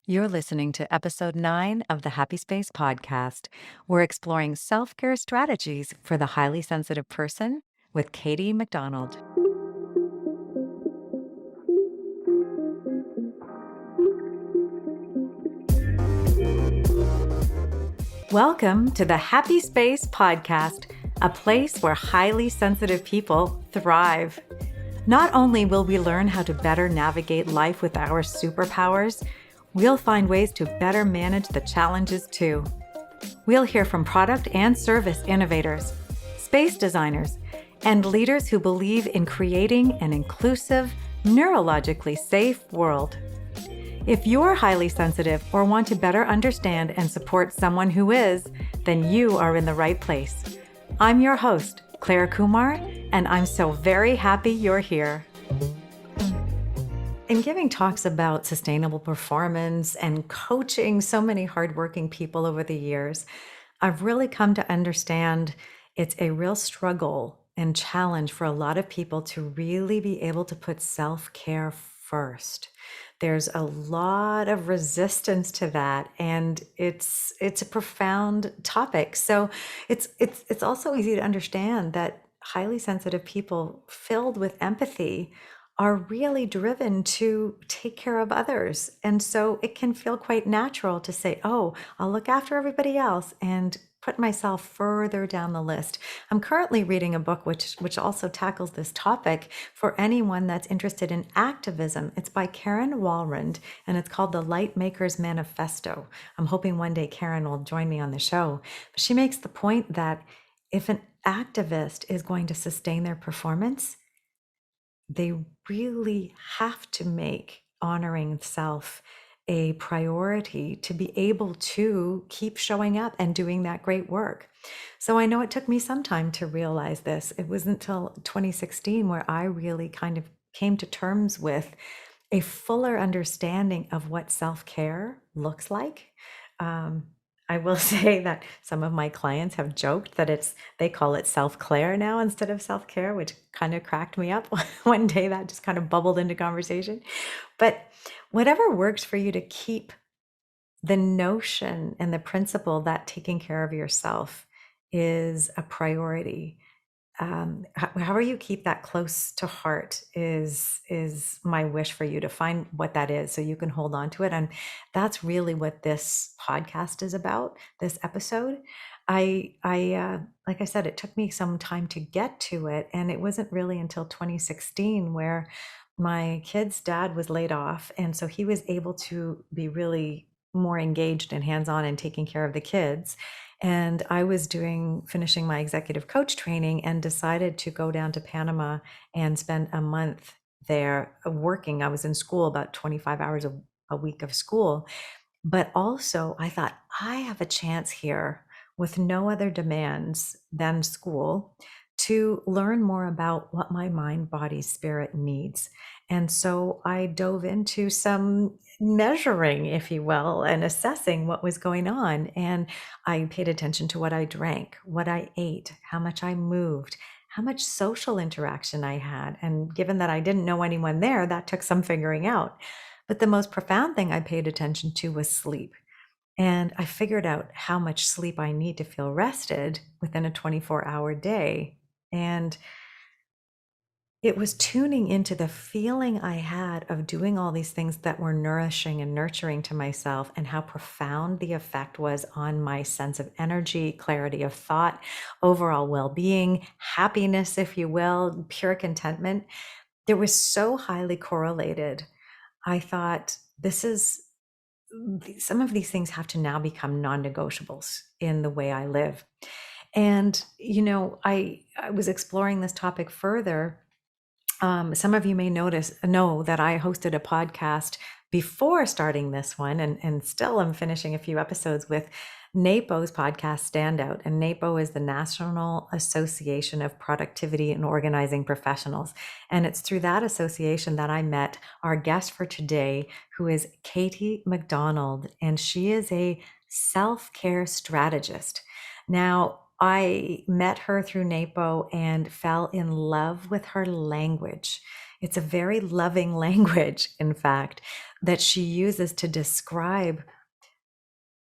You're listening to episode 9 of the Happy Space podcast. We're exploring self care strategies for the highly sensitive person with Katie McDonald. Welcome to the Happy Space podcast, a place where highly sensitive people thrive. Not only will we learn how to better navigate life with our superpowers, we'll find ways to better manage the challenges too. We'll hear from product and service innovators, space designers, and leaders who believe in creating an inclusive, neurologically safe world. If you're highly sensitive or want to better understand and support someone who is, then you are in the right place. I'm your host, Clare Kumar, and I'm so very happy you're here. In giving talks about sustainable performance and coaching so many hardworking people over the years, I've really come to understand it's a real struggle and challenge for a lot of people to really be able to put self-care first. There's a lot of resistance to that, and it's a profound topic. So it's also easy to understand that highly sensitive people filled with empathy are really driven to take care of others. And so it can feel quite natural to say, oh, I'll look after everybody else and put myself further down the list. I'm currently reading a book which also tackles this topic for anyone that's interested in activism. It's by Karen Walrond, and it's called The Light Maker's Manifesto. I'm hoping one day Karen will join me on the show. But she makes the point that if an activist is going to sustain their performance, they really have to make honoring self a priority to be able to keep showing up and doing that great work. So I know it took me some time to realize this. It wasn't until 2016 where I really kind of came to terms with a fuller understanding of what self-care looks like. I will say that some of my clients have joked that they call it self-Clare now instead of self-care, which kind of cracked me up one day. That just kind of bubbled into conversation. But whatever works for you to keep the notion and the principle that taking care of yourself is a priority. However you keep that close to heart is my wish for you to find what that is so you can hold on to it. And that's really what this podcast is about, this episode. Like I said, it took me some time to get to it, and it wasn't really until 2016 where my kid's dad was laid off, and so he was able to be really more engaged and hands-on in taking care of the kids. And I was finishing my executive coach training and decided to go down to Panama and spend a month there working. I was in school, about 25 hours a week of school. But also I thought, I have a chance here with no other demands than school to learn more about what my mind, body, spirit needs. And so I dove into some measuring, if you will, and assessing what was going on. And I paid attention to what I drank, what I ate, how much I moved, how much social interaction I had. And given that I didn't know anyone there, that took some figuring out. But the most profound thing I paid attention to was sleep. And I figured out how much sleep I need to feel rested within a 24-hour day. And it was tuning into the feeling I had of doing all these things that were nourishing and nurturing to myself, and how profound the effect was on my sense of energy, clarity of thought, overall well-being, happiness, if you will, pure contentment. It was so highly correlated. I thought, some of these things have to now become non-negotiables in the way I live. And, I was exploring this topic further. Some of you may know that I hosted a podcast before starting this one, and still I'm finishing a few episodes with NAPO's podcast Standout. And NAPO is the National Association of Productivity and Organizing Professionals. And it's through that association that I met our guest for today, who is Katie McDonald, and she is a self-care strategist. Now, I met her through NAPO and fell in love with her language. It's a very loving language, in fact, that she uses to describe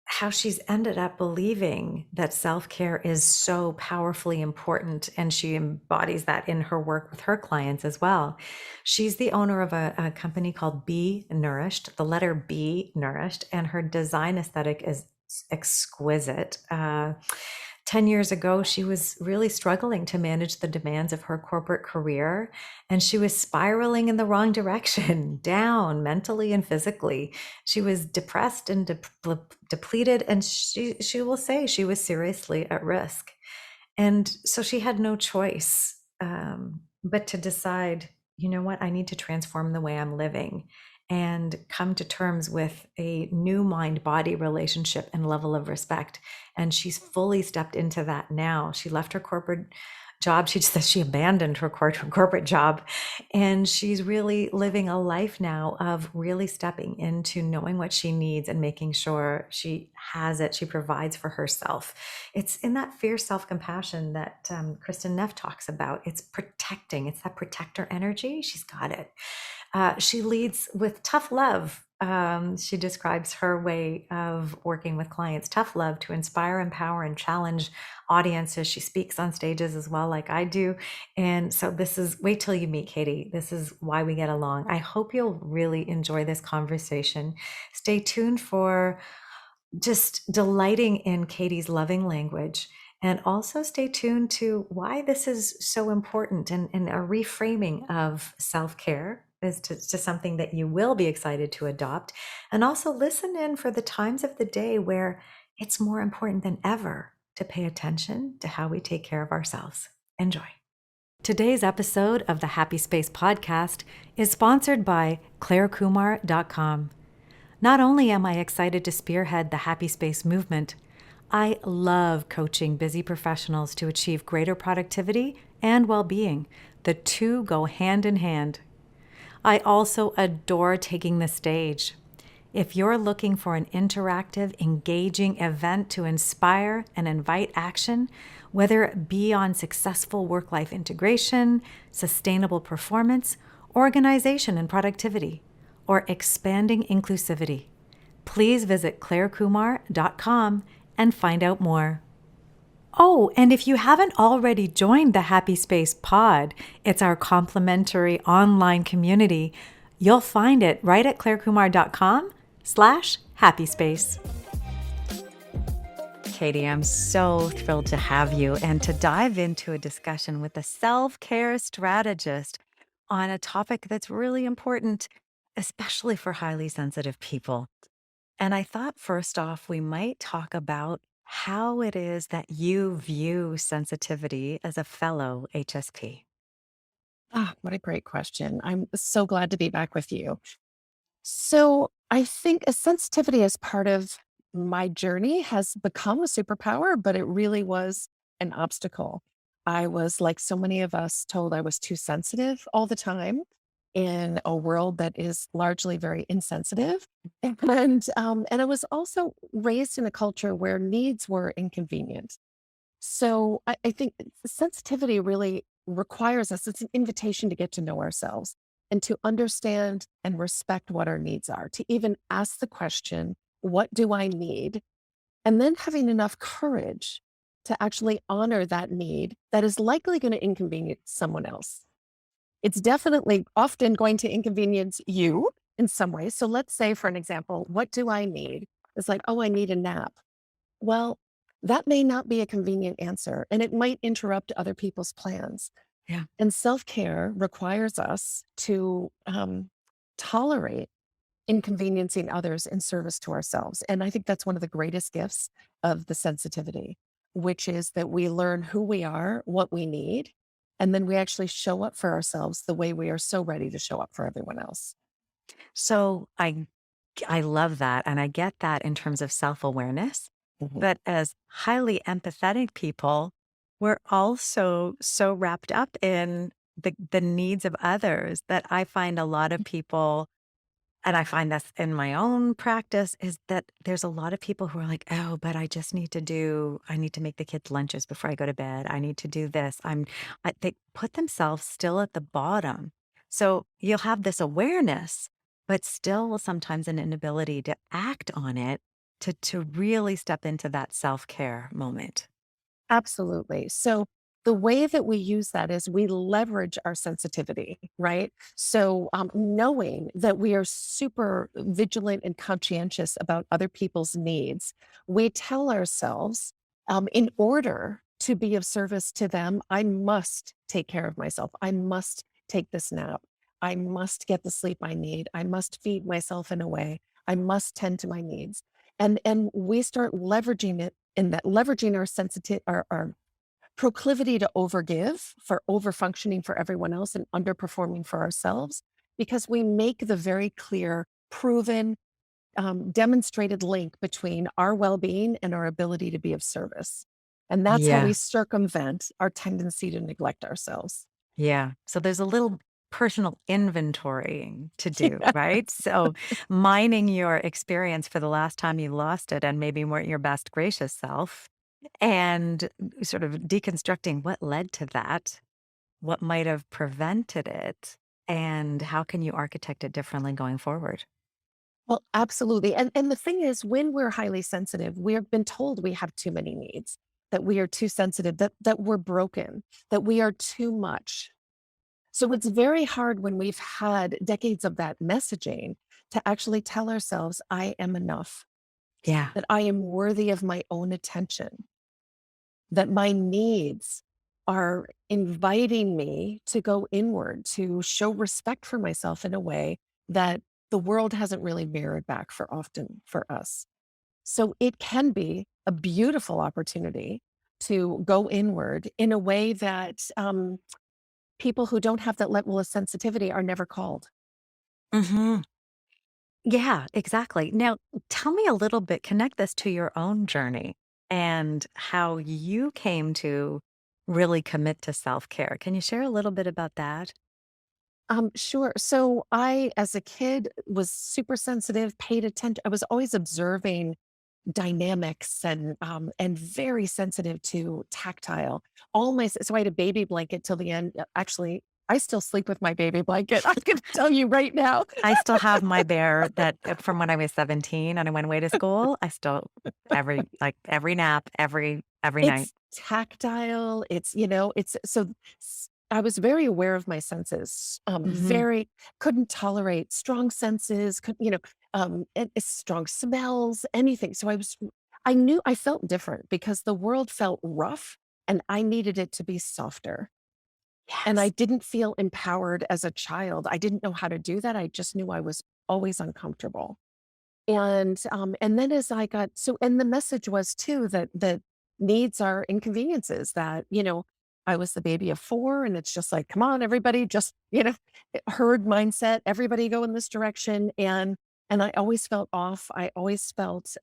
how she's ended up believing that self-care is so powerfully important, and she embodies that in her work with her clients as well. She's the owner of a company called B.nourished, the letter B, nourished, and her design aesthetic is exquisite. 10 years ago, she was really struggling to manage the demands of her corporate career, and she was spiraling in the wrong direction, down mentally and physically. She was depressed and depleted, and she will say she was seriously at risk. And so she had no choice but to decide, you know what, I need to transform the way I'm living and come to terms with a new mind body relationship and level of respect. And she's fully stepped into that now. She left her corporate job. She says she abandoned her corporate job, and she's really living a life now of really stepping into knowing what she needs and making sure she has it. She provides for herself. It's in that fierce self-compassion that Kristen Neff talks about. It's protecting. It's that protector energy. She's got it. She leads with tough love. She describes her way of working with clients, tough love, to inspire, empower, and challenge audiences. She speaks on stages as well, like I do. And so this is, wait till you meet Katie. This is why we get along. I hope you'll really enjoy this conversation. Stay tuned for just delighting in Katie's loving language. And also stay tuned to why this is so important, and a reframing of self-care is to something that you will be excited to adopt. And also listen in for the times of the day where it's more important than ever to pay attention to how we take care of ourselves. Enjoy. Today's episode of the Happy Space podcast is sponsored by ClareKumar.com. Not only am I excited to spearhead the Happy Space movement, I love coaching busy professionals to achieve greater productivity and well-being. The two go hand in hand. I also adore taking the stage. If you're looking for an interactive, engaging event to inspire and invite action, whether it be on successful work-life integration, sustainable performance, organization and productivity, or expanding inclusivity, please visit clarekumar.com and find out more. Oh, and if you haven't already joined the Happy Space Pod, it's our complimentary online community. You'll find it right at clarekumar.com/happyspace. Katie, I'm so thrilled to have you and to dive into a discussion with a self-care strategist on a topic that's really important, especially for highly sensitive people. And I thought first off, we might talk about how it is that you view sensitivity as a fellow HSP. Ah, what a great question. I'm so glad to be back with you. So, I think a sensitivity as part of my journey has become a superpower, but it really was an obstacle. I was, like so many of us, told I was too sensitive all the time in a world that is largely very insensitive. And I was also raised in a culture where needs were inconvenient. So I think sensitivity really requires us, it's an invitation to get to know ourselves and to understand and respect what our needs are, to even ask the question, what do I need? And then having enough courage to actually honor that need that is likely going to inconvenience someone else. It's definitely often going to inconvenience you in some way. So let's say, for an example, what do I need? It's like, oh, I need a nap. Well, that may not be a convenient answer, and it might interrupt other people's plans. Yeah. And self care requires us to tolerate inconveniencing others in service to ourselves. And I think that's one of the greatest gifts of the sensitivity, which is that we learn who we are, what we need, and then we actually show up for ourselves the way we are so ready to show up for everyone else. So I love that, and I get that in terms of self-awareness. Mhm. But as highly empathetic people, we're also so wrapped up in the needs of others that I find a lot of people And I find this in my own practice is that there's a lot of people who are like, "Oh, but I need to make the kids lunches before I go to bed. I need to do this." They put themselves still at the bottom. So you'll have this awareness, but still sometimes an inability to act on it to really step into that self-care moment. Absolutely. So the way that we use that is we leverage our sensitivity, right? So knowing that we are super vigilant and conscientious about other people's needs, we tell ourselves, in order to be of service to them, I must take care of myself. I must take this nap. I must get the sleep I need. I must feed myself in a way. I must tend to my needs. And we start leveraging it in that leveraging our our proclivity to overgive for over functioning for everyone else and underperforming for ourselves because we make the very clear proven demonstrated link between our well-being and our ability to be of service, and that's how we Yeah. circumvent our tendency to neglect ourselves. Yeah. So there's a little personal inventorying to do, Yeah. right? So mining your experience for the last time you lost it and maybe weren't your best gracious self and sort of deconstructing what led to that, what might have prevented it, and how can you architect it differently going forward? Well, absolutely. And the thing is, when we're highly sensitive, we have been told we have too many needs, that we are too sensitive, that we're broken, that we are too much. So it's very hard when we've had decades of that messaging to actually tell ourselves, I am enough, Yeah. that I am worthy of my own attention, that my needs are inviting me to go inward, to show respect for myself in a way that the world hasn't really mirrored back for often for us. So it can be a beautiful opportunity to go inward in a way that people who don't have that level of sensitivity are never called. Mhm. Yeah, exactly. Now, tell me a little bit, connect this to your own journey and how you came to really commit to self care. Can you share a little bit about that? Sure. So I, as a kid, was super sensitive, paid attention. I was always observing dynamics and very sensitive to tactile. So I had a baby blanket till the end. Actually, I still sleep with my baby blanket. I can tell you right now. I still have my bear that from when I was 17 and I went away to school. I still every nap, every night. It's tactile, it's I was very aware of my senses, Mhm. very couldn't tolerate strong senses, strong smells, anything. So I knew I felt different because the world felt rough and I needed it to be softer. And I Yes. didn't feel empowered as a child. I didn't know how to do that. I just knew I was always uncomfortable. And then as I got and the message was too that needs are inconveniences, that, I was the baby of 4 and it's just like, "Come on, everybody, just," herd mindset, everybody go in this direction, and I always felt off, I always felt,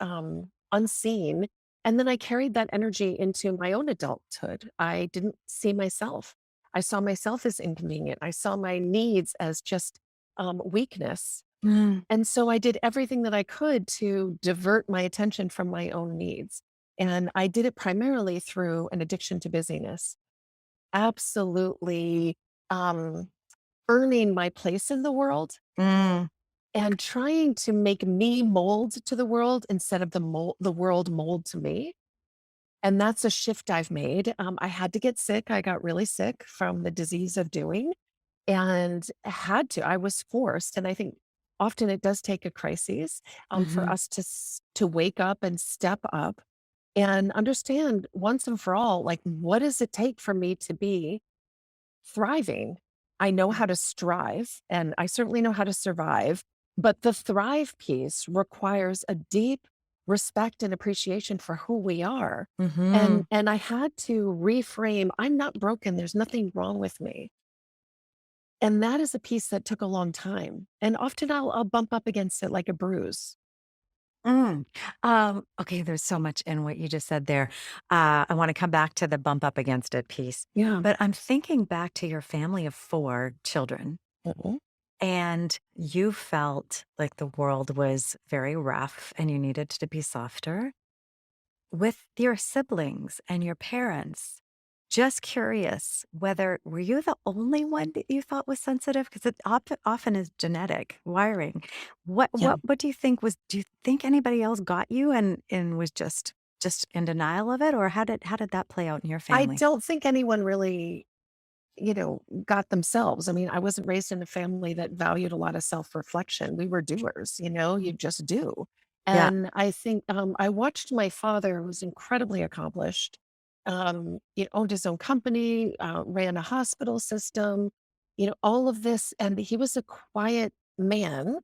unseen, and then I carried that energy into my own adulthood. I didn't see myself. I saw myself as inconvenient. I saw my needs as just, weakness. Mm. And so I did everything that I could to divert my attention from my own needs. And I did it primarily through an addiction to busyness. Absolutely um, earning my place in the world Mm. and trying to make me mold to the world instead of the world mold to me. And that's a shift I've made. I had to get sick. I got really sick from the disease of doing and had to. I was forced, and I think often it does take a crisis, for Mhm. us to wake up and step up and understand once and for all, like, what does it take for me to be thriving? I know how to strive, and I certainly know how to survive, but the thrive piece requires a deep respect and appreciation for who we are. And Mhm. and I had to reframe, I'm not broken, there's nothing wrong with me. And that is a piece that took a long time, and often I'll bump up against it like a bruise. Mm. Okay, there's so much in what you just said there. I want to come back to the bump up against it piece, Yeah. but I'm thinking back to your family of 4 children. Mhm. and you felt like the world was very rough and you needed to be softer with your siblings and your parents. Just curious whether were you the only one that you thought was sensitive? Because it often is genetic wiring. What Yeah. what what do you think was? Do you think anybody else got you and was just in denial of it, or how did that play out in your I family? don't think anyone really, got themselves. I mean, I wasn't raised in a family that valued a lot of self-reflection. We were doers, you just do. Yeah. And I think I watched my father, who was incredibly accomplished. He owned his own company, ran a hospital system, all of this. And he was a quiet man,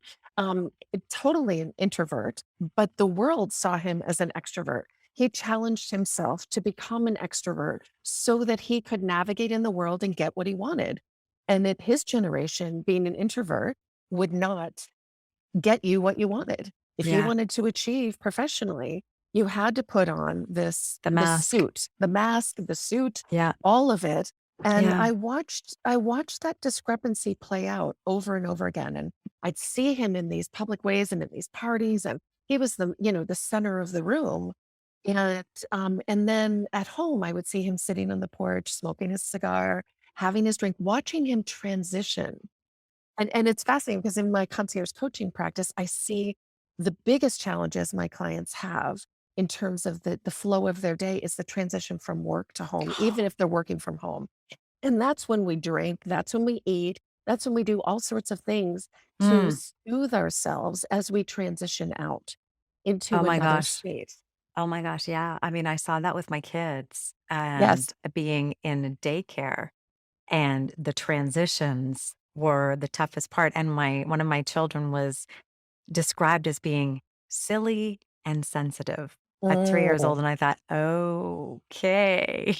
totally an introvert, but the world saw him as an extrovert. He challenged himself to become an extrovert so that he could navigate in the world and get what he wanted. And that his generation, being an introvert, would not get you what you wanted. If you Yeah. wanted to achieve professionally, you had to put on The the mask. suit, the mask, the suit, Yeah. all of it. And Yeah. I watched that discrepancy play out over and over again. And I'd see him in these public ways and at these parties, and he was the center of the room. And then at home, I would see him sitting on the porch, smoking his cigar, having his drink, watching him transition. And it's fascinating because in my concierge coaching practice, I see the biggest challenges my clients have in terms of the flow of their day is the transition from work to home, even if they're working from home. And that's when we drink, that's when we eat, that's when we do all sorts of things to Mm. soothe ourselves as we transition out Oh into my another gosh. space. Oh my gosh. Yeah. I mean, I saw that with my kids Yes. and being in daycare. And the transitions were the toughest part, and my one of my children was described as being silly and sensitive at 3 years Mm, old, and I thought, "Okay."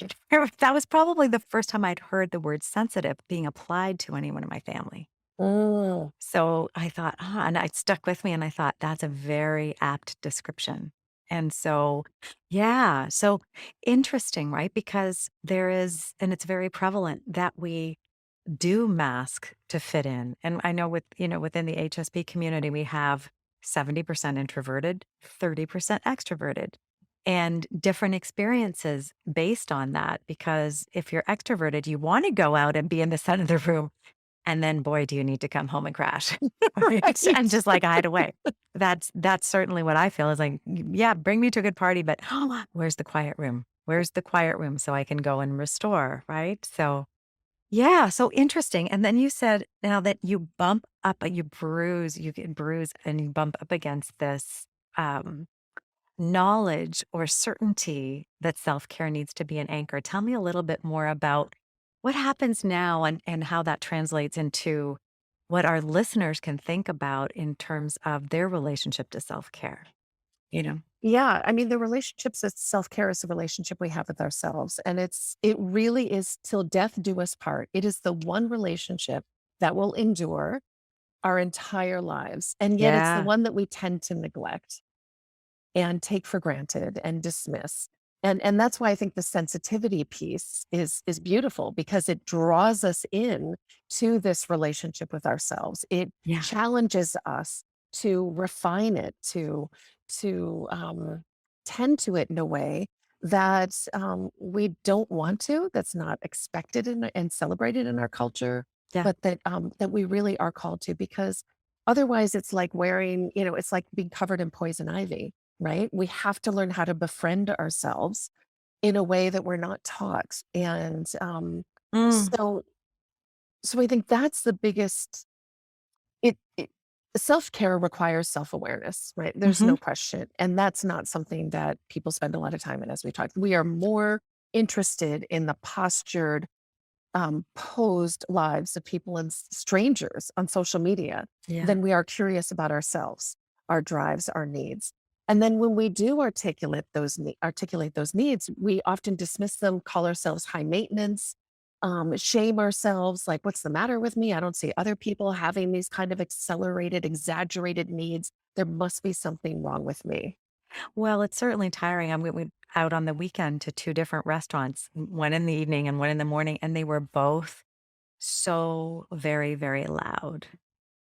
That was probably the first time I'd heard the word sensitive being applied to anyone in my family. mm. So I thought, and it stuck with me, and I thought, "That's a very apt description." And so, yeah, so interesting, right? Because there is and it's very prevalent that we do mask to fit in. And I know within the HSP community, we have 70% introverted, 30% extroverted, and different experiences based on that. Because if you're extroverted, you want to go out and be in the center of the room. And then, boy, do you need to come home and crash, right? And Right. just like hide away. That's certainly what I feel is like, yeah, bring me to a good party, but where's the quiet room? Where's the quiet room so I can go and restore, right? So, yeah, so interesting. And then you said now that you bump up, you get bruise and you bump up against this um, knowledge or certainty that self care needs to be an anchor. Tell me a little bit more about what happens now and how that translates into what our listeners can think about in terms of their relationship to self care, you know? Yeah, I mean, the relationships of self-care is a relationship we have with ourselves, and it really is till death do us part. It is the one relationship that will endure our entire lives, and yet it's the Yeah. one that we tend to neglect and take for granted and dismiss. And that's why I think the sensitivity piece is beautiful because it draws us in to this relationship with ourselves. It Yeah. challenges us to refine it, to tend to it in a way that we don't want to, that's not expected and celebrated in our culture, Yeah. but that we really are called to because otherwise it's like wearing, it's like being covered in poison ivy, right? We have to learn how to befriend ourselves in a way that we're not taught. And Mm, so so I think that's the biggest it self-care requires self-awareness, right? There's hmm. no question. And that's not something that people spend a lot of time in as we talk. We are more interested in the postured posed lives of people and strangers on social media Yeah. than we are curious about ourselves, our drives, our needs. And then when we do articulate those needs, we often dismiss them, call ourselves high maintenance, shame ourselves, like, what's the matter with me? I don't see other people having these kind of accelerated, exaggerated needs. There must be something wrong with me. Well, it's certainly tiring. We went out on the weekend to 2 different restaurants, one in the evening and one in the morning, and they were both so very, very loud.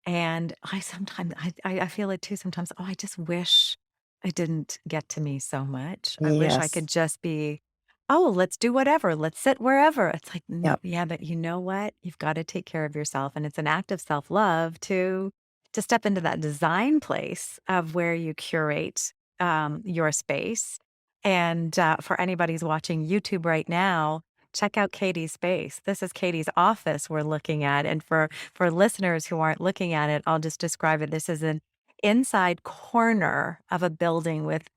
And I sometimes I feel it too sometimes. Oh, I just wish it didn't get to me so much. I wish I Yes. could just be, "Oh, let's do whatever. Let's sit wherever." It's like, Yep. yeah, but you know what? You've gotta take care of yourself, and it's an act of self-love to step into that design place of where you curate, your space. And, for anybody who's watching YouTube right now, check out Katie's space. This is Katie's office we're looking at, and for listeners who aren't looking at it, I'll just describe it. This is an inside corner of a building with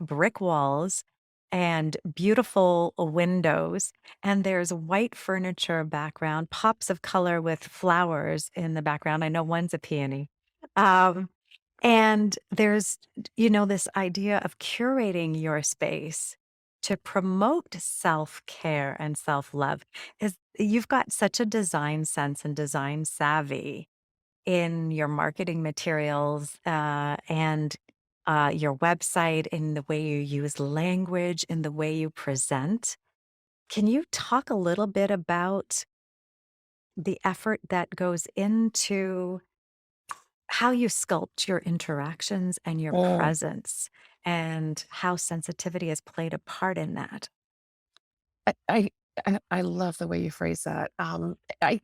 brick walls and beautiful windows. And there's white furniture background, pops of color with flowers in the background. I know one's a peony. Um, and there's, this idea of curating your space to promote self-care and self-love is you've got such a design sense and design savvy in your marketing materials, and your website, in the way you use language, in the way you present. Can you talk a little bit about the effort that goes into how you sculpt your interactions and your Mm. presence, and how sensitivity has played a part in that? I I I love the way you phrase that. I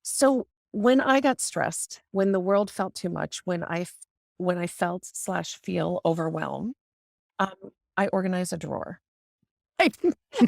So when I got stressed, when the world felt too much, when I felt slash feel overwhelmed, um, I organize a drawer. I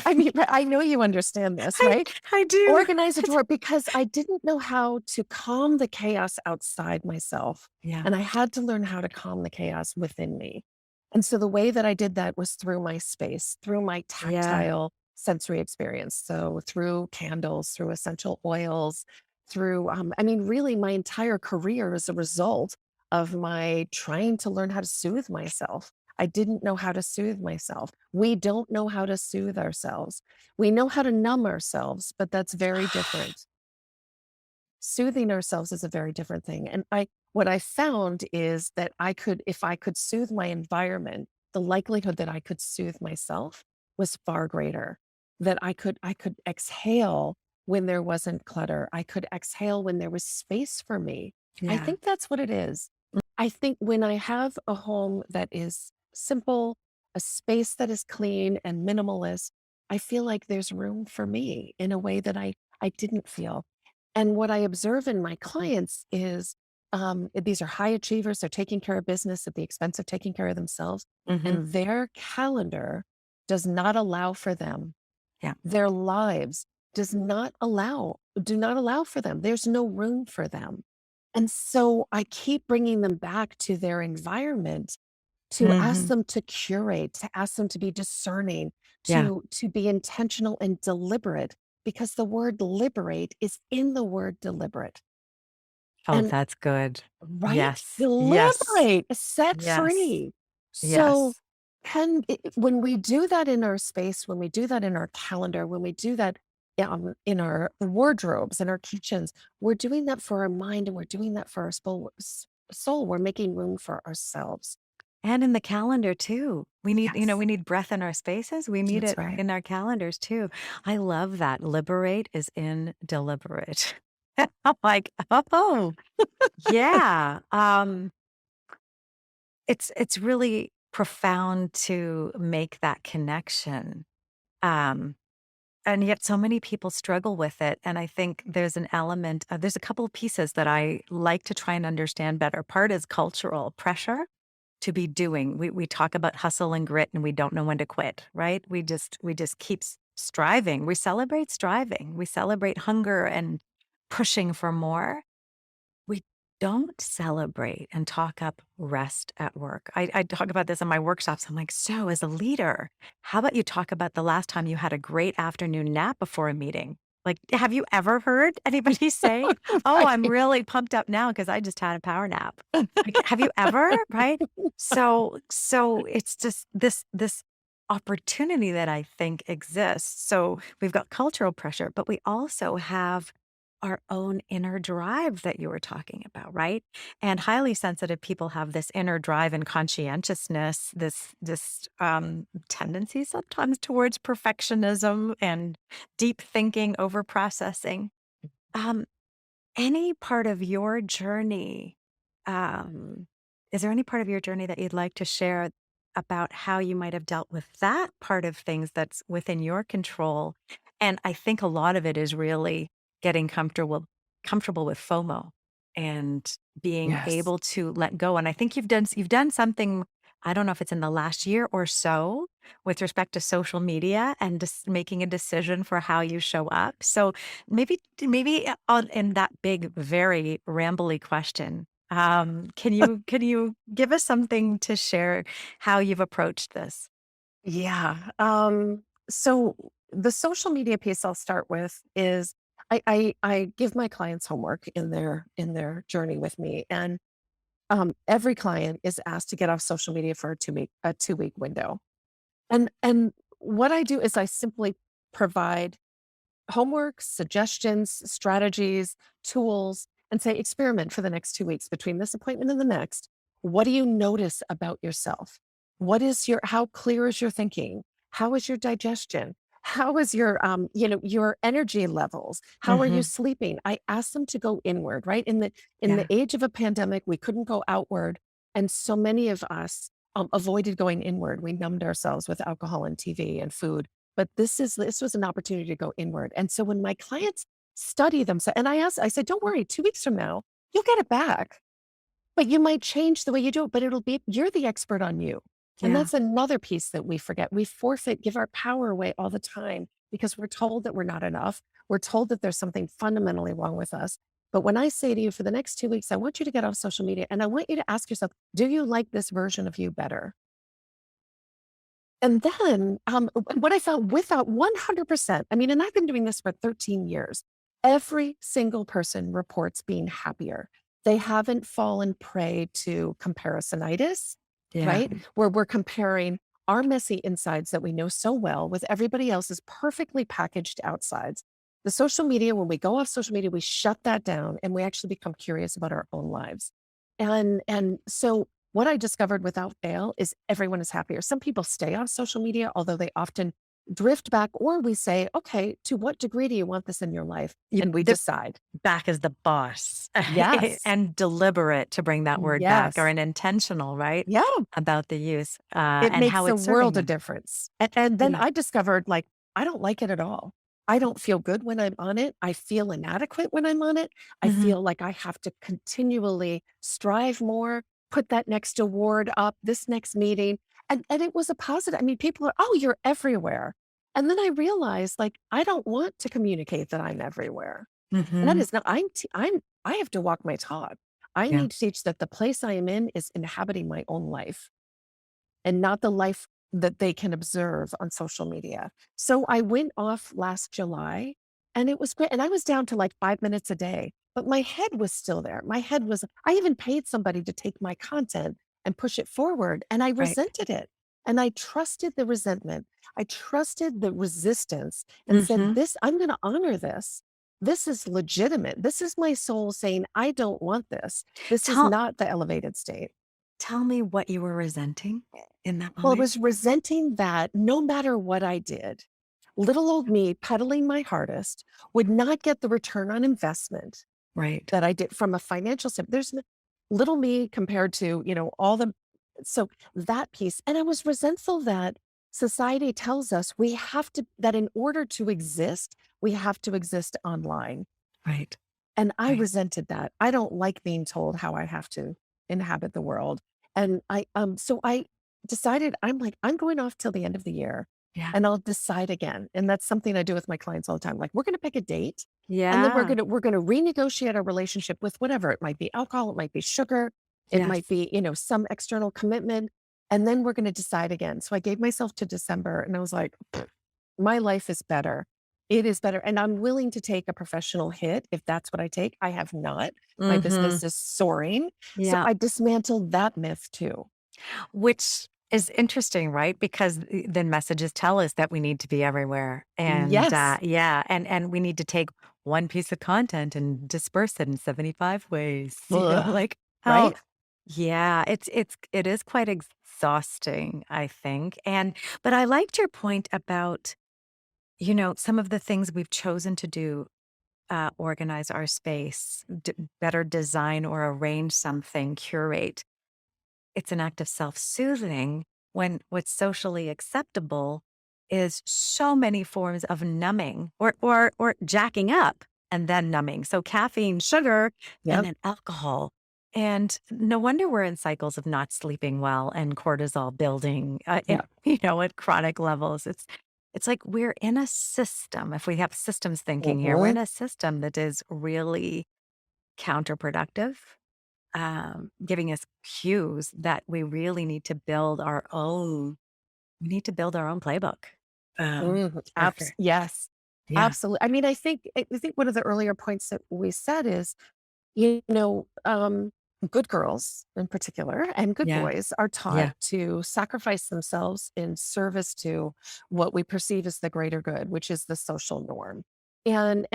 I mean, I know you understand this, I right? I do. Organize a drawer because I didn't know how to calm the chaos outside myself, Yeah. and I had to learn how to calm the chaos within me. And so the way that I did that was through my space, through my Yeah. tactile sensory experience. So through candles, through essential oils, through I mean, really my entire career is a result of my trying to learn how to soothe myself. I didn't know how to soothe myself. We don't know how to soothe ourselves. We know how to numb ourselves, but that's very different. Soothing ourselves is a very different thing. And what I found is that if I could soothe my environment, the likelihood that I could soothe myself was far greater. That I could exhale when there wasn't clutter. I could exhale when there was space for me. I Yeah. think that's what it is. I think when I have a home that is simple, a space that is clean and minimalist, I feel like there's room for me in a way that I didn't feel. And what I observe in my clients is these are high achievers. They're taking care of business at the expense of taking care of themselves. Mhm. And their calendar does not allow for them. Yeah. Their lives do not allow for them. There's no room for them. And so I keep bringing them back to their environment to ask Mhm. them to curate, to ask them to be discerning, Yeah. to be intentional and deliberate, because the word liberate is in the word deliberate. Oh, And that's good. right? Yes. Yes. Deliberate, set Yes. free. So Yes. when we do that in our space, when we do that in our calendar, when we do that in our wardrobes, in our kitchens, we're doing that for our mind and we're doing that for our soul. We're making room for ourselves. And in the calendar too. We Yes, need breath in our spaces. We need that's it right. in our calendars too. I love that. Liberate is in deliberate. I'm like, oh, yeah. It's really profound to make that connection. Um, and yet so many people struggle with it. And I think there's an element, there's a couple of pieces that I like to try and understand better. Part is cultural pressure to be doing. We talk about hustle and grit and we don't know when to quit, right? We just keep striving. We celebrate striving. We celebrate hunger and pushing for more. We don't celebrate and talk up rest at work. I talk about this in my workshops. I'm like, so as a leader, how about you talk about the last time you had a great afternoon nap before a meeting? Like, have you ever heard anybody say, oh, I'm Right. really pumped up now because I just had a power nap? Like, have you ever? Right? So it's just this opportunity that I think exists. So we've got cultural pressure, but we also have our own inner drive that you were talking about, right? And highly sensitive people have this inner drive and conscientiousness, this tendency sometimes towards perfectionism and deep thinking, over processing. Um, any part of your journey, um, is there any part of your journey that you'd like to share about how you might have dealt with that part of things that's within your control? And I think a lot of it is really getting comfortable with FOMO and being Yes. able to let go. And I think you've done something, I don't know if it's in the last year or so, with respect to social media and just making a decision for how you show up. So maybe on in that big, very rambly question, can you give us something to share how you've approached this? Yeah. So the social media piece I'll start with is I give my clients homework in their journey with me, and every client is asked to get off social media for a 2 week window. And what I do is I simply provide homework, suggestions, strategies, tools, and say, experiment for the next 2 weeks between this appointment and the next. What do you notice about yourself? How clear is your thinking? How is your digestion? How is your energy levels? How are you Mhm. sleeping? I ask them to go inward, right? In the Yeah. age of a pandemic, we couldn't go outward. And so many of us avoided going inward. We numbed ourselves with alcohol and TV and food, but this was an opportunity to go inward. And so when my clients study themselves, and I said, don't worry, 2 weeks from now, you'll get it back. But you might change the way you do it, but you're the expert on you. And Yeah. that's another piece that we forget. We give our power away all the time because we're told that we're not enough. We're told that there's something fundamentally wrong with us. But when I say to you, for the next 2 weeks, I want you to get off social media and I want you to ask yourself, do you like this version of you better? And then, what I found without 100%, I mean, and I've been doing this for 13 years, every single person reports being happier. They haven't fallen prey to comparisonitis, Yeah. right? Where we're comparing our messy insides that we know so well with everybody else's perfectly packaged outsides. The social media, when we go off social media, we shut that down and we actually become curious about our own lives. And so what I discovered without fail is everyone is happier. Some people stay off social media, although they often drift back, or we say, okay, to what degree do you want this in your life? You And we the decide. back as the boss Yes. and deliberate, to bring that word back, or Yes. an intentional, right, Yeah. about the use, It and how makes a it's serving world of them. difference. And then Yeah. I discovered, like, I don't like it at all. I don't feel good when I'm on it. I feel inadequate when I'm on it. I Mhm. feel like I have to continually strive more, put that next award up, this next meeting. And it was a positive. I mean, people are, oh, you're everywhere. And then I realized, like, I don't want to communicate that I'm everywhere. And that Mhm. is not, I have to walk my talk. I Yeah. need to teach that the place I am in is inhabiting my own life and not the life that they can observe on social media. So I went off last July and it was great. And I was down to like 5 minutes a day, but my head was still there. I even paid somebody to take my content and push it forward, and I Right. resented it. And I trusted the resentment. I trusted the resistance and said, Mhm. I'm going to honor this. This is legitimate. This is my soul saying, I don't want this. This is Tell not the elevated state. tell me what you were resenting in that Well, I moment. was resenting that no matter what I did, little old me pedaling my hardest would not get the return on investment Right. that I did from a financial standpoint. Little me compared to, all the, so that piece. And I was resentful that society tells us that in order to exist, we have to exist online. Right. And I Right. resented that. I don't like being told how I have to inhabit the world. And so I decided I'm going off till the end of the year Yeah. and I'll decide again. And that's something I do with my clients all the time. Like, we're going to pick a date and then Yeah. we're going to renegotiate our relationship with whatever. It might be alcohol, it might be sugar, it might Yes. be, some external commitment. And then we're going to decide again. So I gave myself to December and I was like, my life is better. It is better, and I'm willing to take a professional hit if that's what I take. I have not. My Mhm. business is soaring, so Yeah. I dismantled that myth too. Which is interesting, right? Because then messages tell us that we need to be everywhere. And Yes. yeah, and we need to take one piece of content and disperse it in 75 ways. Ugh, Like how right? yeah, it is quite exhausting, I think. And but I liked your point about, some of the things we've chosen to do organize our space, better design or arrange something, curate. It's an act of self-soothing when what's socially acceptable is so many forms of numbing or jacking up and then numbing. So caffeine, sugar, and Yep. then alcohol. And no wonder we're in cycles of not sleeping well and cortisol building, Yeah. at chronic levels. It's like we're in a system. If we have systems thinking here, we're in Mhm. a system that is really counterproductive, giving us cues that we really need to build our own. We need to build our own playbook. Mhm. For Yes. yeah, Absolutely. I mean, I think one of the earlier points that we said is, you know, good girls in particular and good yeah, boys are taught yeah, to sacrifice themselves in service to what we perceive as the greater good, which is the social norm. And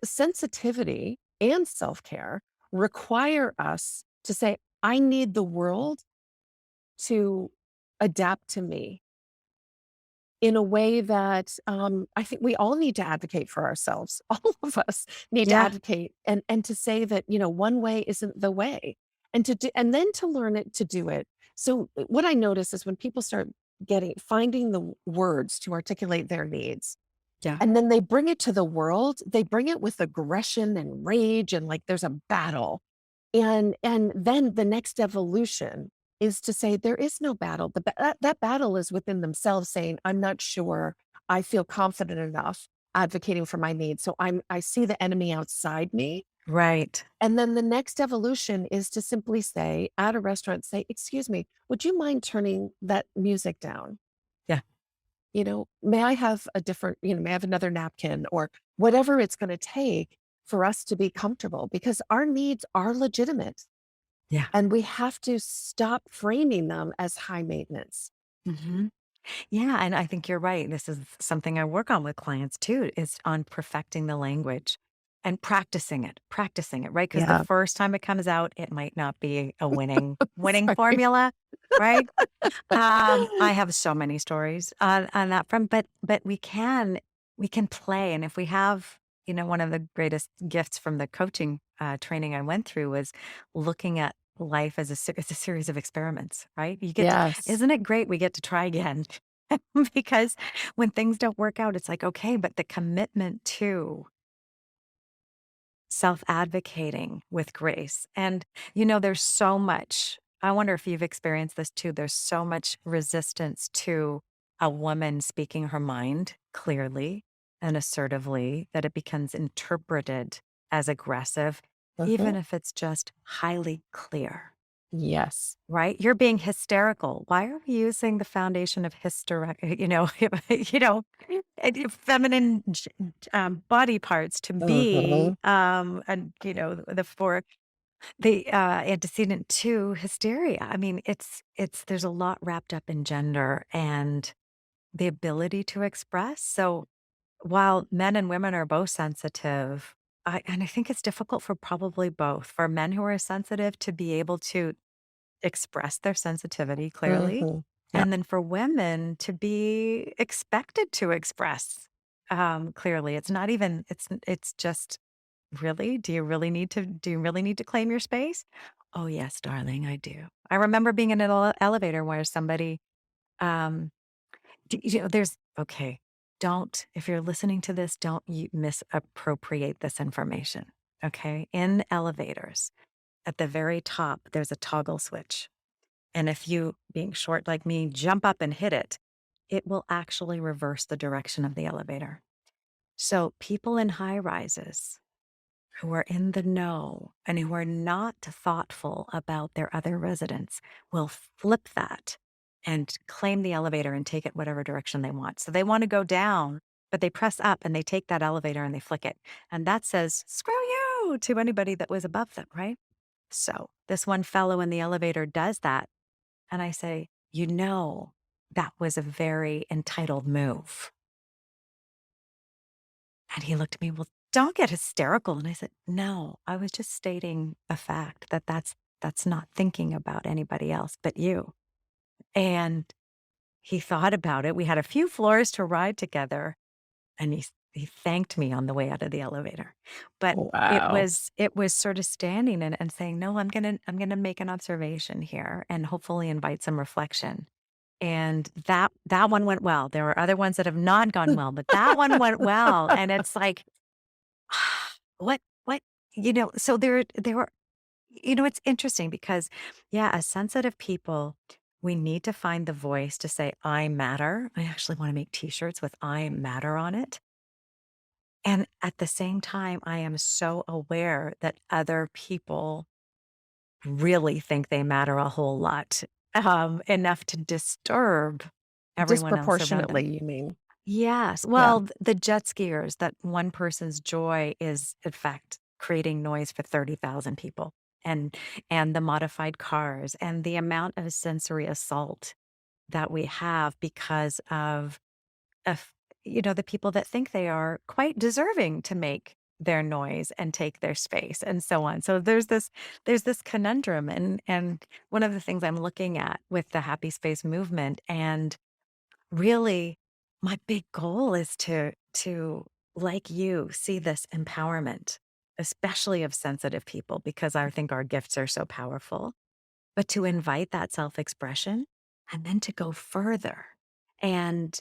sensitivity and self-care require us to say, I need the world to adapt to me in a way that, I think we all need to advocate for ourselves. All of us need to yeah, advocate and to say that, one way isn't the way, and to do and then to learn it to do it. So, what I notice is when people start finding the words to articulate their needs, yeah. and then they bring it to the world, they bring it with aggression and rage and like there's a battle. And then the next evolution is to say there is no battle. That battle is within themselves saying, I'm not sure I feel confident enough advocating for my needs. So I see the enemy outside me. Right. And then the next evolution is to simply say at a restaurant, say, excuse me, would you mind turning that music down? Yeah, May I have a different, may I have another napkin or whatever it's going to take for us to be comfortable because our needs are legitimate yeah. and we have to stop framing them as high maintenance. hmm Yeah, and I think you're right. This is something I work on with clients too, is on perfecting the language and practicing it, right? Because the Yeah. first time it comes out, it might not be a winning Sorry. formula, right? I have so many stories on that front, but we can play, and if we have, one of the greatest gifts from the coaching training I went through was looking at life as as a series of experiments, right? Yes. Isn't it great we get to try again? Because when things don't work out, it's like, okay, but the commitment to self-advocating with grace. And, there's so much. I wonder if you've experienced this too. There's so much resistance to a woman speaking her mind clearly and assertively that it becomes interpreted as aggressive, even Mhm. if it's just highly clear. Yes. Right? You're being hysterical. Why are we using the foundation of feminine body parts to be, Mhm. and, for the antecedent to hysteria. I mean, there's a lot wrapped up in gender and the ability to express. So while men and women are both sensitive, and I think it's difficult for probably both, for men who are sensitive to be able to express their sensitivity clearly, Mhm. Yep. and then for women to be expected to express, clearly. It's not even it's just, "Really? Do you really need to claim your space?" "Oh, yes, darling, I do." I remember being in an elevator where somebody, um, there's okay, don't if you're listening to this, don't you misappropriate this information, okay? In elevators, at the very top, there's a toggle switch. And if you, being short like me, jump up and hit it, it will actually reverse the direction of the elevator. So people in high rises who are in the know and who are not thoughtful about their other residents will flip that and claim the elevator and take it whatever direction they want. So they want to go down, but they press up and they take that elevator and they flick it. And that says, screw you to anybody that was above them, right? So this one fellow in the elevator does that and I say, that was a very entitled move. And he looked at me, well, don't get hysterical. And I said, no, I was just stating a fact that's not thinking about anybody else but you. And he thought about it. We had a few floors to ride together. And He thanked me on the way out of the elevator. But Wow. it was sort of standing and saying, "No, I'm gonna make an observation here and hopefully invite some reflection." And that one went well. There were other ones that have not gone well, but that one went well. And it's like, what, so there were, it's interesting because, yeah, as sensitive people, we need to find the voice to say, I matter. I actually want to make t-shirts with I matter on it. And at the same time, I am so aware that other people really think they matter a whole lot, enough to disturb everyone else around them. Disproportionately, you mean? Yes. Yeah. Well, the jet skiers, that one person's joy is, in fact, creating noise for 30,000 people, and the modified cars and the amount of sensory assault that we have because of the people that think they are quite deserving to make their noise and take their space and so on. So there's this conundrum, and one of the things I'm looking at with the happy space movement, and really my big goal is to like you see this empowerment, especially of sensitive people, because I think our gifts are so powerful, but to invite that self-expression and then to go further and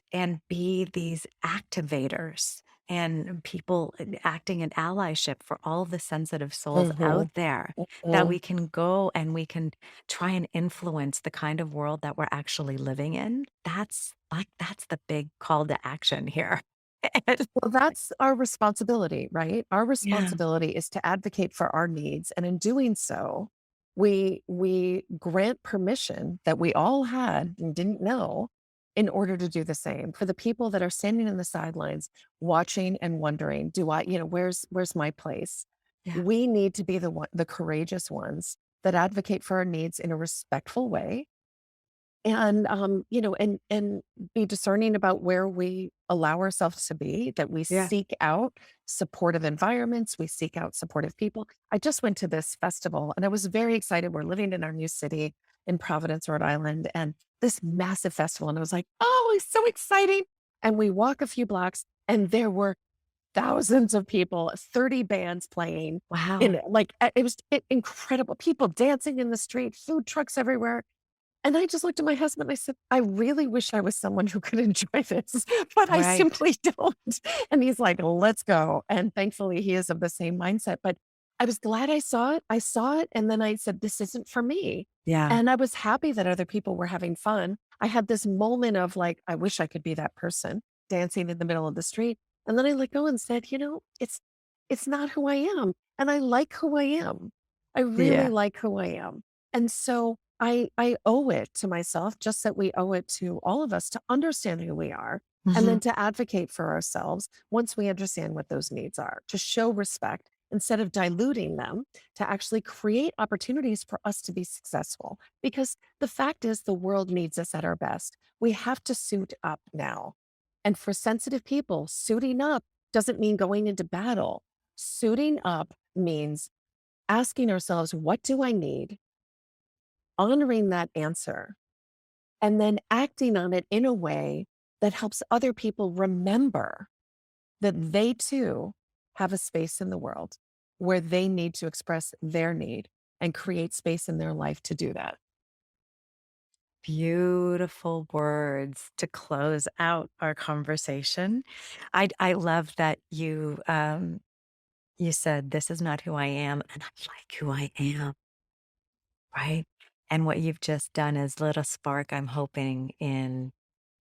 be these activators and people acting in allyship for all of the sensitive souls Mhm, out there, that mhm. we can go and we can try and influence the kind of world that we're actually living in. That's the big call to action here. And- Well, that's our responsibility, right? Our yeah. responsibility is to advocate for our needs, and in doing so, we grant permission that we all had and didn't know in order to do the same. For the people that are standing in the sidelines watching and wondering, do I, where's my place? Yeah. We need to be the courageous ones that advocate for our needs in a respectful way and and be discerning about where we allow ourselves to be, that we Yeah. seek out supportive environments, we seek out supportive people. I just went to this festival and I was very excited. We're living in our new city in Providence, Rhode Island, and this massive festival, and I was like, oh, it's so exciting. And we walk a few blocks and there were thousands of people, 30 bands playing in, Wow. like, it was incredible, people dancing in the street, food trucks everywhere. And I just looked at my husband and I said, "I really wish I was someone who could enjoy this, but I Right. simply don't." And he's like, "Let's go." And thankfully, he is of the same mindset, but I was glad I saw it. I saw it, and then I said, "This isn't for me." Yeah. And I was happy that other people were having fun. I had this moment of like, I wish I could be that person dancing in the middle of the street. And then I let go and said, it's not who I am. And I like who I am. I really Yeah. like who I am. And so I owe it to myself, just that we owe it to all of us to understand who we are and Mhm. then to advocate for ourselves once we understand what those needs are, to show respect instead of diluting them, to actually create opportunities for us to be successful. Because the fact is, the world needs us at our best. We have to suit up now. And for sensitive people, suiting up doesn't mean going into battle. Suiting up means asking ourselves, what do I need? Honoring that answer and then acting on it in a way that helps other people remember that they too have a space in the world where they need to express their need and create space in their life to do that. Beautiful words to close out our conversation. I love that you said, "This is not who I am, and I like who I am," right? And what you've just done is lit a spark, I'm hoping, in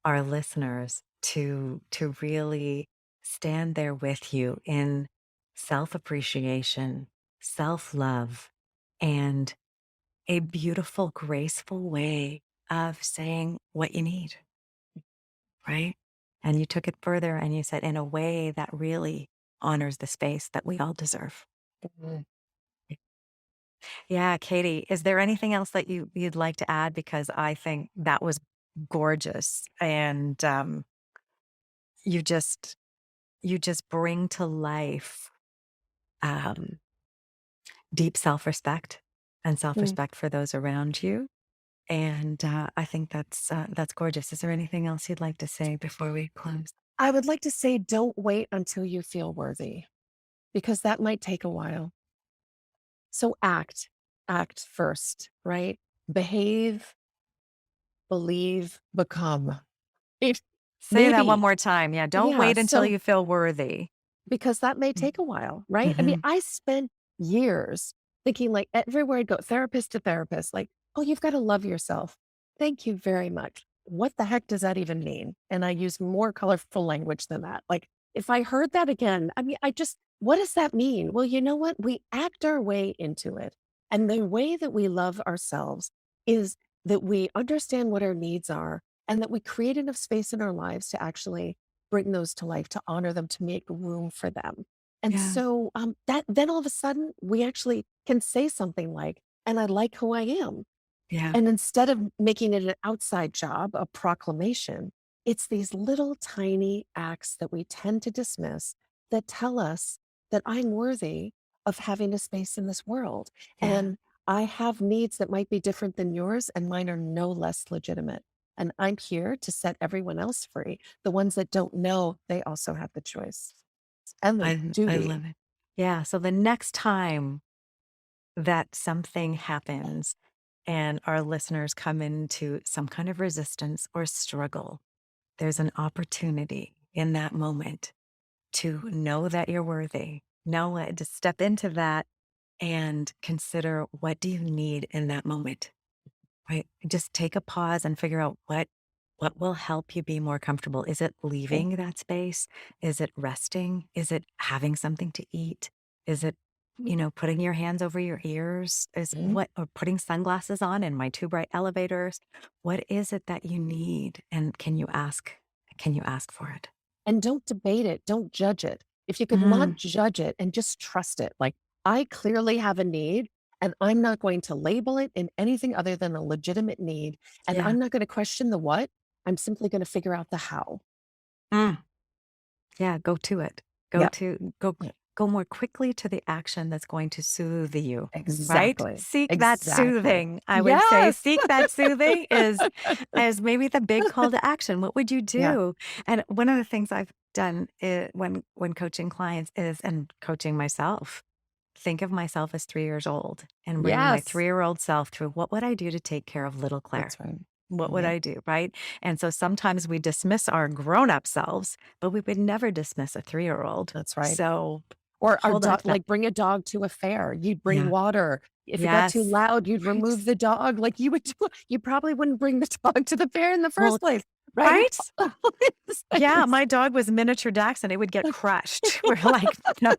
our listeners to really stand there with you in self-appreciation, self-love, and a beautiful, graceful way of saying what you need, right? And you took it further and you said, in a way that really honors the space that we all deserve. Mhm. Yeah, Katie, is there anything else that you'd like to add? Because I think that was gorgeous, and you just you just bring to life um, deep self-respect and Mm. self-respect for those around you. And I think that's gorgeous. Is there anything else you'd like to say before we close? I would like to say don't wait until you feel worthy because that might take a while. So act first, right? Behave, believe, become. If Say that one maybe, more time. Yeah, don't yeah. wait until So you feel worthy. because that may take a while, right? I mean, Mhm. I spent years thinking like everywhere I go, therapist to therapist, like, oh, you've got to love yourself. Thank you very much. What the heck does that even mean? And I use more colorful language than that. Like, if I heard that again, I mean, what does that mean? Well, you know what? We act our way into it. And the way that we love ourselves is that we understand what our needs are and that we create enough space in our lives to actually bring those to life, to honor them, to make room for them. And Yeah, so that then all of a sudden we actually can say something like, and I like who I am. yeah, And instead of making it an outside job, a proclamation, it's these little tiny acts that we tend to dismiss that tell us that I'm worthy of having a space in this world. yeah. And I have needs that might be different than yours, and mine are no less legitimate. And I'm here to set everyone else free. The ones that don't know, they also have the choice and the I love duty. it. Yeah, so the next time that something happens and our listeners come into some kind of resistance or struggle, there's an opportunity in that moment to know that you're worthy. Know it, to step into that and consider what do you need in that moment. Right. Just take a pause and figure out what will help you be more comfortable. Is it leaving that space? Is it resting? Is it having something to eat? Is it, putting your hands over your ears? Is Mhm. what or putting sunglasses on in my too bright elevators? What is it that you need? And can you ask for it? And don't debate it, don't judge it. If you could not Mm, judge it and just trust it, like, I clearly have a need, and I'm not going to label it in anything other than a legitimate need, and yeah. I'm not gonna question the what, I'm simply gonna figure out the how. Mm. Yeah, go to it. Go Yep. to go Yeah. go more quickly to the action that's going to soothe you, right? Exactly. Seek that Exactly. soothing. I would say Yes! seek that soothing is maybe the big call to action. What would you Yeah. do? And one of the things I've done when coaching clients is and coaching myself, think of myself as 3 years old and bringing my Yes. 3-year-old self through what would I do to take care of little Claire? That's right. What would Yep. I do, right? And so sometimes we dismiss our grown-up selves, but we would never dismiss a 3-year-old. That's right. So, Or our hold on dog, to that. like, bring a dog to a fair, you'd bring Yeah. water. If it got too Yes. loud, you'd Right. remove the dog, like, you probably wouldn't bring the dog to the fair in the Well, first place, right? right? It's Yeah, like my dog was miniature Dachshund, it would get crushed. We're like, "No,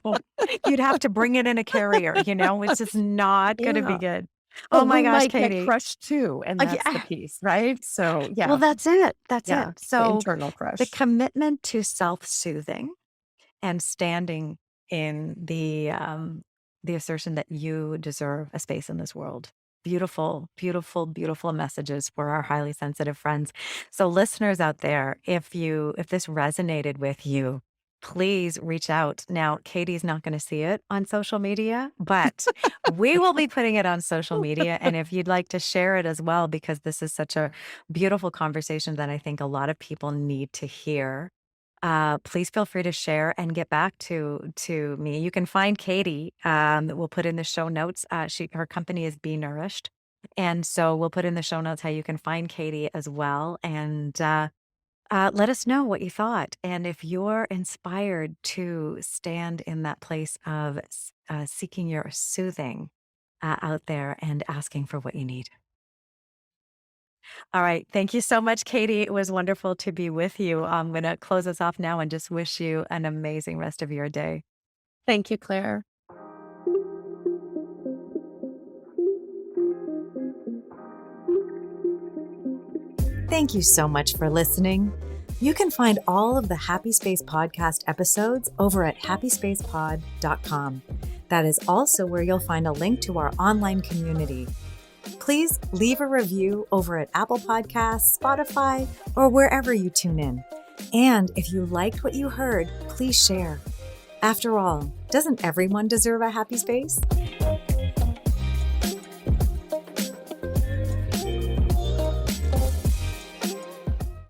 you'd have to bring it in a carrier, it's just not gonna be yeah. good." But Oh my we gosh, might get Katie. crushed too, and that's the Yeah. piece, right? So, Well, yeah, that's it. yeah, the So, internal the crush. commitment to self-soothing and standing in the assertion that you deserve a space in this world. Beautiful, beautiful, beautiful messages for our highly sensitive friends. So listeners out there, if this resonated with you, please reach out. Now, Katie's not going to see it on social media, but we will be putting it on social media. And if you'd like to share it as well, because this is such a beautiful conversation that I think a lot of people need to hear, please feel free to share and get back to me. You can find Katie. We'll put in the show notes. Her company is B.nourished, and so we'll put in the show notes how you can find Katie as well. And let us know what you thought, and if you're inspired to stand in that place of seeking your soothing out there and asking for what you need. All right. Thank you so much, Katie. It was wonderful to be with you. I'm going to close us off now and just wish you an amazing rest of your day. Thank you, Claire. Thank you so much for listening. You can find all of the Happy Space Podcast episodes over at happyspacepod.com. That is also where you'll find a link to our online community. Please leave a review over at Apple Podcasts, Spotify, or wherever you tune in. And if you liked what you heard, please share. After all, doesn't everyone deserve a happy space?